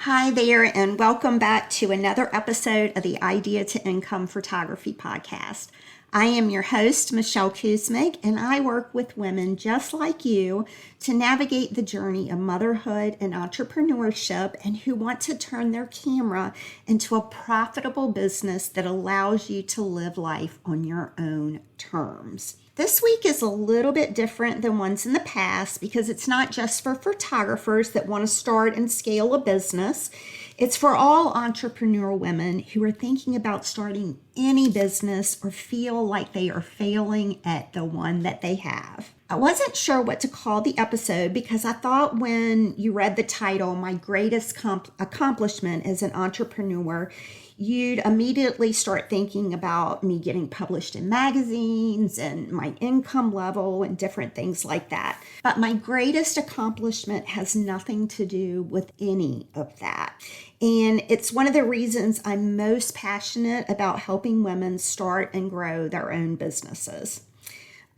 Hi there, and welcome back to another episode of the Idea to Income Photography podcast. I am your host, Michelle Kuzmik, and I work with women just like you to navigate the journey of motherhood and entrepreneurship and who want to turn their camera into a profitable business that allows you to live life on your own terms. This week is a little bit different than ones in the past because it's not just for photographers that want to start and scale a business. It's for all entrepreneurial women who are thinking about starting any business or feel like they are failing at the one that they have. I wasn't sure what to call the episode because I thought when you read the title, My Greatest Accomplishment as an Entrepreneur, you'd immediately start thinking about me getting published in magazines and my income level and different things like that. But my greatest accomplishment has nothing to do with any of that. And it's one of the reasons I'm most passionate about helping women start and grow their own businesses.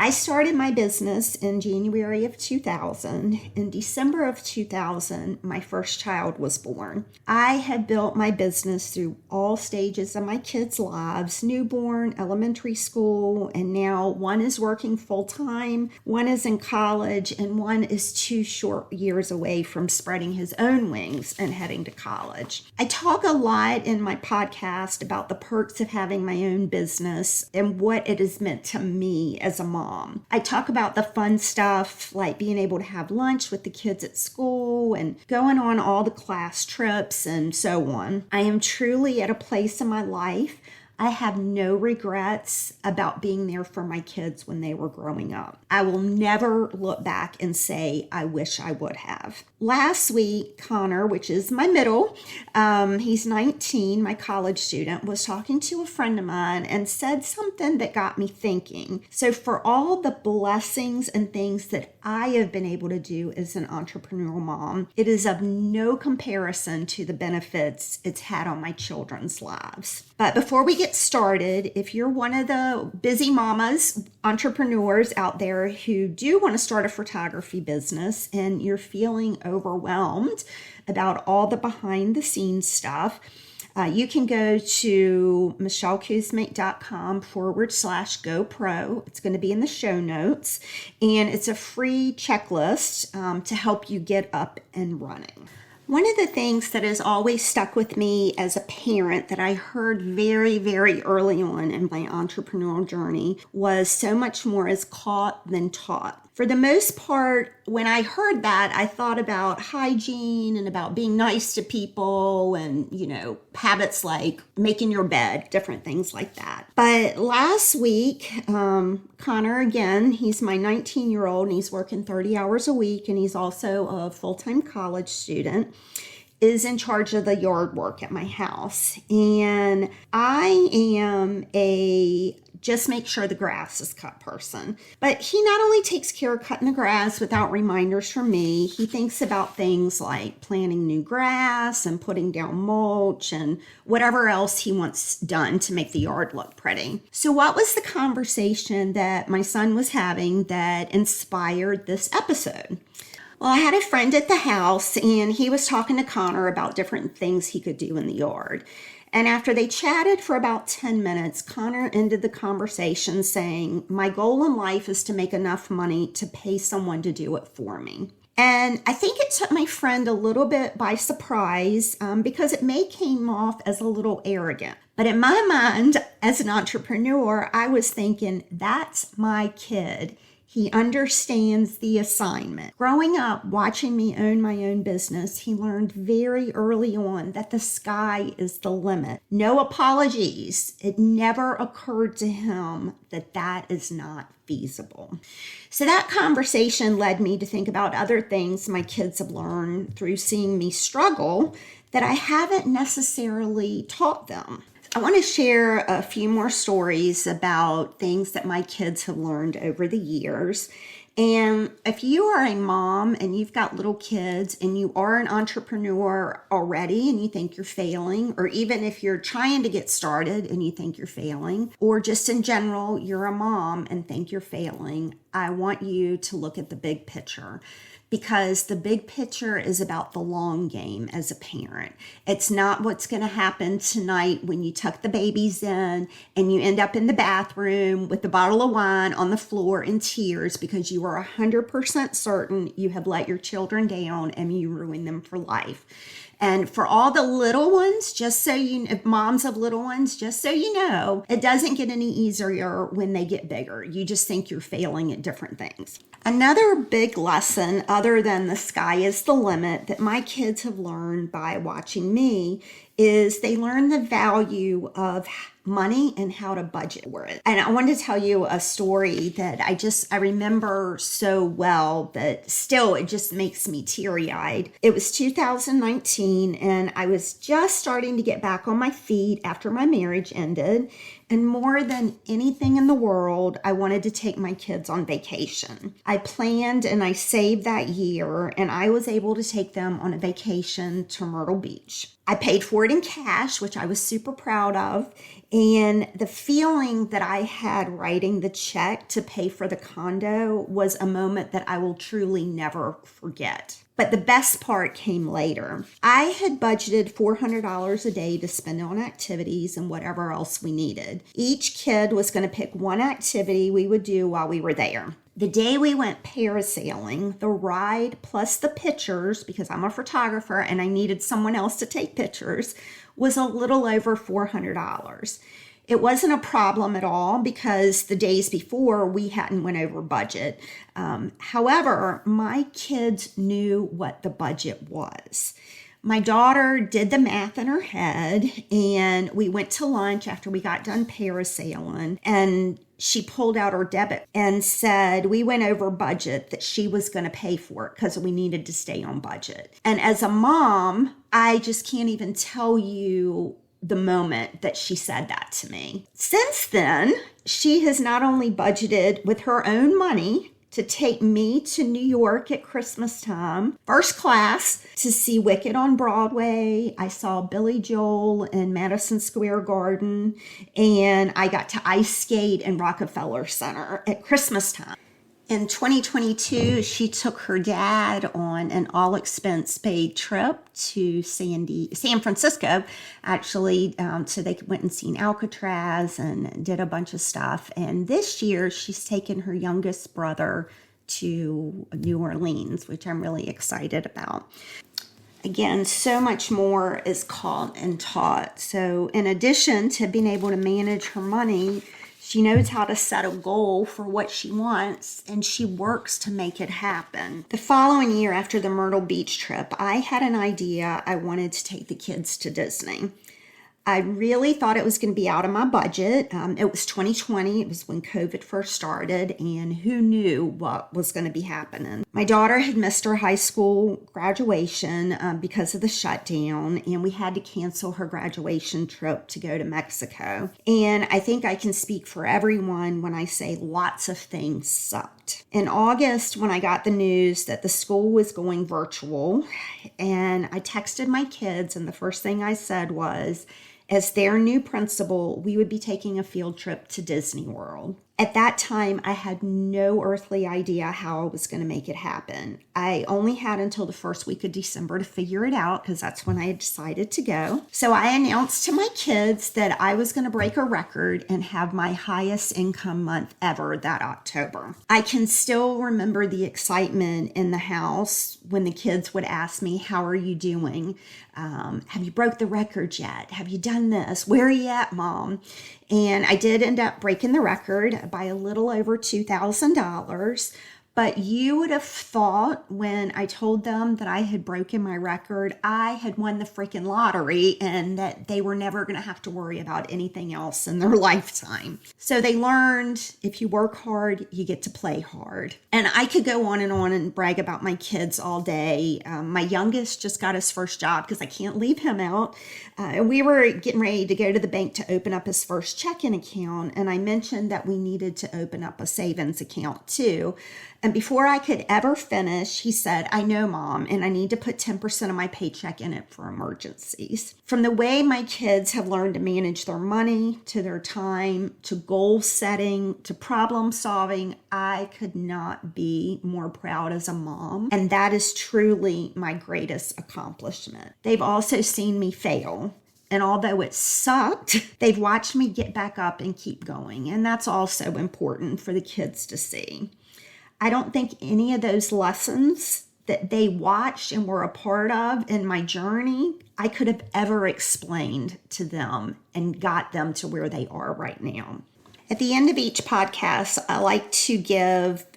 I started my business in January of 2000. In December of 2000, my first child was born. I had built my business through all stages of my kids' lives, newborn, elementary school, and now one is working full-time, one is in college, and one is 2 short years away from spreading his own wings and heading to college. I talk a lot in my podcast about the perks of having my own business and what it has meant to me as a mom. I talk about the fun stuff like being able to have lunch with the kids at school and going on all the class trips and so on. I am truly at a place in my life I have no regrets about being there for my kids when they were growing up. I will never look back and say, I wish I would have. Last week, Connor, which is my middle, he's 19, my college student, was talking to a friend of mine and said something that got me thinking. So for all the blessings and things that I have been able to do as an entrepreneurial mom, it is of no comparison to the benefits it's had on my children's lives. But before we get started, if you're one of the busy mamas, entrepreneurs out there who do want to start a photography business and you're feeling overwhelmed about all the behind the scenes stuff, you can go to michellekuzmik.com/GoPro. It's going to be in the show notes, and it's a free checklist to help you get up and running. One of the things that has always stuck with me as a parent that I heard very, very early on in my entrepreneurial journey was so much more is caught than taught. For the most part, when I heard that, I thought about hygiene and about being nice to people and, habits like making your bed, different things like that. But last week, Connor, again, he's my 19-year-old and he's working 30 hours a week and he's also a full-time college student, is in charge of the yard work at my house. And I am just make sure the grass is cut person. But he not only takes care of cutting the grass without reminders from me, he thinks about things like planting new grass and putting down mulch and whatever else he wants done to make the yard look pretty. So what was the conversation that my son was having that inspired this episode? Well, I had a friend at the house and he was talking to Connor about different things he could do in the yard. And after they chatted for about 10 minutes, Connor ended the conversation saying, my goal in life is to make enough money to pay someone to do it for me. And I think it took my friend a little bit by surprise because it may came off as a little arrogant. But in my mind, as an entrepreneur, I was thinking, that's my kid. He understands the assignment. Growing up, watching me own my own business, he learned very early on that the sky is the limit. No apologies. It never occurred to him that that is not feasible. So that conversation led me to think about other things my kids have learned through seeing me struggle that I haven't necessarily taught them. I want to share a few more stories about things that my kids have learned over the years. And if you are a mom and you've got little kids and you are an entrepreneur already and you think you're failing, or even if you're trying to get started and you think you're failing, or just in general, you're a mom and think you're failing, I want you to look at the big picture. because the big picture is about the long game as a parent. It's not what's going to happen tonight when you tuck the babies in and you end up in the bathroom with a bottle of wine on the floor in tears because you are 100% certain you have let your children down and you ruin them for life. And for all the little ones, moms of little ones, just so you know, it doesn't get any easier when they get bigger. You just think you're failing at different things. Another big lesson, other than the sky is the limit, that my kids have learned by watching me is they learn the value of money and how to budget for it. And I wanted to tell you a story that I remember so well that still it just makes me teary-eyed. It was 2019 and I was just starting to get back on my feet after my marriage ended. And more than anything in the world, I wanted to take my kids on vacation. I planned and I saved that year, and I was able to take them on a vacation to Myrtle Beach. I paid for it in cash, which I was super proud of. And the feeling that I had writing the check to pay for the condo was a moment that I will truly never forget. But the best part came later. I had budgeted $400 a day to spend on activities and whatever else we needed. Each kid was going to pick one activity we would do while we were there. The day we went parasailing, the ride plus the pictures, because I'm a photographer and I needed someone else to take pictures, was a little over $400. It wasn't a problem at all because the days before we hadn't went over budget. However, my kids knew what the budget was. My daughter did the math in her head, and we went to lunch after we got done parasailing, and she pulled out her debit and said we went over budget, that she was going to pay for it because we needed to stay on budget. And as a mom, I just can't even tell you the moment that she said that to me. Since then, she has not only budgeted with her own money to take me to New York at Christmas time, first class, to see Wicked on Broadway. I saw Billy Joel in Madison Square Garden, and I got to ice skate in Rockefeller Center at Christmas time. In 2022, she took her dad on an all-expense paid trip to San Francisco, actually. So they went and seen Alcatraz and did a bunch of stuff. And this year, she's taken her youngest brother to New Orleans, which I'm really excited about. Again, so much more is caught and taught. So in addition to being able to manage her money, she knows how to set a goal for what she wants, and she works to make it happen. The following year after the Myrtle Beach trip, I had an idea. I wanted to take the kids to Disney. I really thought it was going to be out of my budget. It was 2020. It was when COVID first started, and who knew what was going to be happening. My daughter had missed her high school graduation because of the shutdown, and we had to cancel her graduation trip to go to Mexico. And I think I can speak for everyone when I say lots of things sucked. In August, when I got the news that the school was going virtual, and I texted my kids, and the first thing I said was, as their new principal, we would be taking a field trip to Disney World. At that time, I had no earthly idea how I was going to make it happen. I only had until the first week of December to figure it out because that's when I had decided to go. So I announced to my kids that I was going to break a record and have my highest income month ever that October. I can still remember the excitement in the house when the kids would ask me, "How are you doing? Have you broke the record yet? Have you done this? Where are you at, Mom?" And I did end up breaking the record by a little over $2,000. But you would have thought when I told them that I had broken my record, I had won the freaking lottery and that they were never going to have to worry about anything else in their lifetime. So they learned if you work hard, you get to play hard. And I could go on and brag about my kids all day. My youngest just got his first job because I can't leave him out. And we were getting ready to go to the bank to open up his first checking account. And I mentioned that we needed to open up a savings account too. And before I could ever finish, he said, I know, Mom, and I need to put 10% of my paycheck in it for emergencies. From the way my kids have learned to manage their money, to their time, to goal setting, to problem solving, I could not be more proud as a mom. And that is truly my greatest accomplishment. They've also seen me fail. And although it sucked, they've watched me get back up and keep going. And that's also important for the kids to see. I don't think any of those lessons that they watched and were a part of in my journey, I could have ever explained to them and got them to where they are right now. At the end of each podcast, I like to give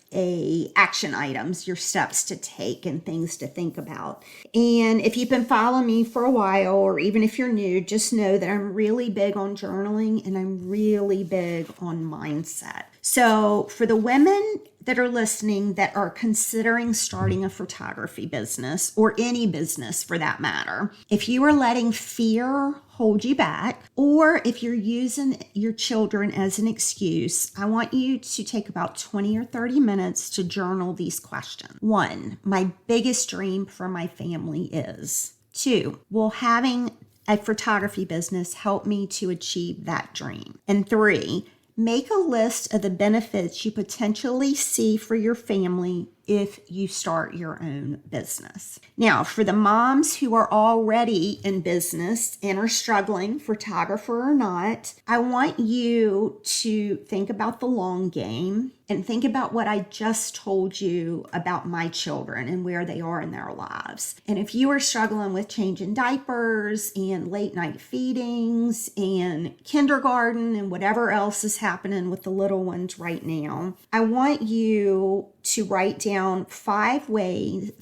action items, your steps to take and things to think about. And if you've been following me for a while, or even if you're new, just know that I'm really big on journaling and I'm really big on mindset. So for the women that are listening that are considering starting a photography business, or any business for that matter, if you are letting fear hold you back, or if you're using your children as an excuse, I want you to take about 20 or 30 minutes to journal these questions. 1, my biggest dream for my family is. 2, will having a photography business help me to achieve that dream? And 3, make a list of the benefits you potentially see for your family if you start your own business. Now, for the moms who are already in business and are struggling, photographer or not, I want you to think about the long game and think about what I just told you about my children and where they are in their lives. And if you are struggling with changing diapers and late night feedings and kindergarten and whatever else is happening with the little ones right now, I want you to write down 5 ways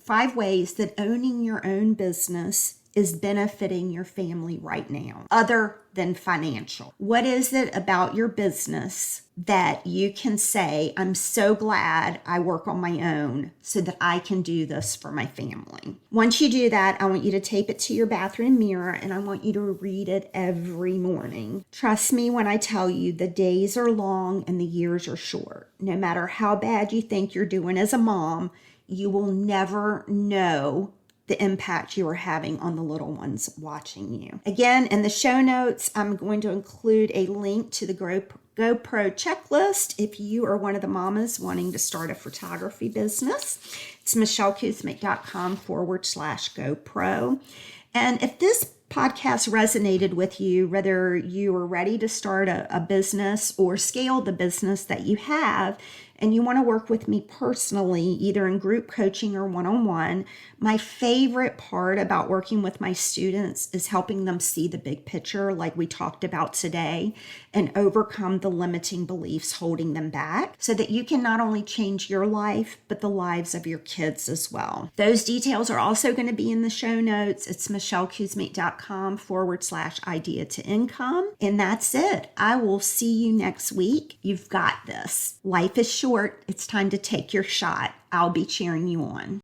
that owning your own business is benefiting your family right now, other than financial. What is it about your business that you can say, I'm so glad I work on my own so that I can do this for my family? Once you do that, I want you to tape it to your bathroom mirror and I want you to read it every morning. Trust me when I tell you the days are long and the years are short. No matter how bad you think you're doing as a mom, you will never know the impact you are having on the little ones watching you. Again, in the show notes, I'm going to include a link to the GoPro checklist if you are one of the mamas wanting to start a photography business. It's michellekuzmic.com/GoPro. And if this podcast resonated with you, whether you are ready to start a business or scale the business that you have, and you want to work with me personally, either in group coaching or one-on-one, my favorite part about working with my students is helping them see the big picture like we talked about today and overcome the limiting beliefs holding them back so that you can not only change your life, but the lives of your kids as well. Those details are also going to be in the show notes. It's michellekuzmic.com/idea to income. And that's it. I will see you next week. You've got this. Life is short. It's time to take your shot. I'll be cheering you on.